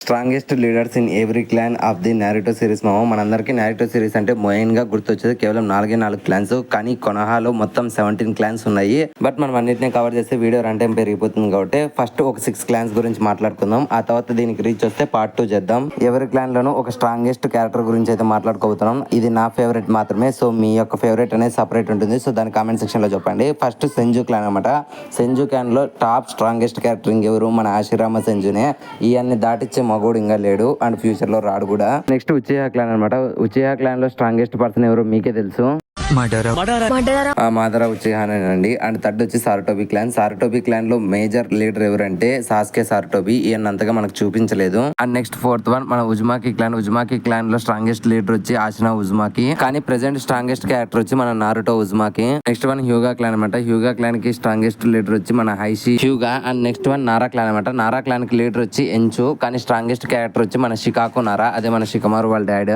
Strongest leaders in every clan of the Naruto series మామ. మనందరికీ Naruto series అంటే main గా గుర్తొచ్చేది కేవలం 4 క్లాన్స్, కానీ కొనహాలో మొత్తం 17 క్లాన్స్ ఉన్నాయి. బట్ మనం అన్నింటినీ కవర్ చేస్తే వీడియో రన్ టైం పెరిగిపోతుంది కాబట్టి ఫస్ట్ ఒక 6 క్లాన్స్ గురించి మాట్లాడుకుందాం. ఆ తర్వాత దీనికి రీచ్ వస్తే పార్ట్ 2 చేద్దాం. ఎవరి క్లాన్ లోనూ ఒక స్ట్రాంగెస్ట్ క్యారెక్టర్ గురించి అయితే మాట్లాడుకోబోతున్నాం. ఇది నా ఫేవరెట్ మాత్రమే, సో మీ యొక్క ఫేవరెట్ అనేది సపరేట్ ఉంటుంది. సో దాని కామెంట్ సెక్షన్ లో చెప్పండి. ఫస్ట్ సెంజు క్లాన్ అనమాట. సెంజు క్లాన్ లో టాప్ స్ట్రాంగెస్ట్ క్యారెక్టర్ ఇంకెవరు, మన ఆశిరామ సెంజునే. ఇవన్నీ దాటిచ్చే మగోడు ఇంకా లేడు అండ్ ఫ్యూచర్ లో రాడు కూడా. నెక్స్ట్ ఉచిహా క్లాన్ అనమాట. ఉచిహా క్లాన్ లో స్ట్రాంగెస్ట్ పర్సన్ ఎవరు మీకే తెలుసు, మాదరా ఉచిహానేనండి. అండ్ థర్డ్ వచ్చి సారటోబి క్లాన్. సారటోబి క్లాన్ లో మేజర్ లీడర్ ఎవరంటే సాస్కే సారటోబి. ఈయన అంతగా మనకు చూపించలేదు. అండ్ నెక్స్ట్ ఫోర్త్ వన్ మన ఉజ్మాకి క్లాన్. ఉజ్మాకి క్లాన్ లో స్ట్రాంగెస్ట్ లీడర్ వచ్చి ఆసినా ఉజ్మాకి, కానీ ప్రెసెంట్ స్ట్రాంగెస్ట్ క్యారెక్టర్ వచ్చి మన Naruto Uzumaki. Next one Hyuga clan అనమాట. హ్యూగా క్లాన్ కి స్ట్రాంగెస్ట్ లీడర్ వచ్చి మన Hiashi Hyuga. And next one Nara clan అనమాట. నారా క్లాన్ కి లీడర్ వచ్చి ఎంచు, కానీ స్ట్రాంగెస్ట్ క్యారెక్టర్ వచ్చి మన షికాకు నారా, అదే మన షికమారు వాళ్ళ డాడ్.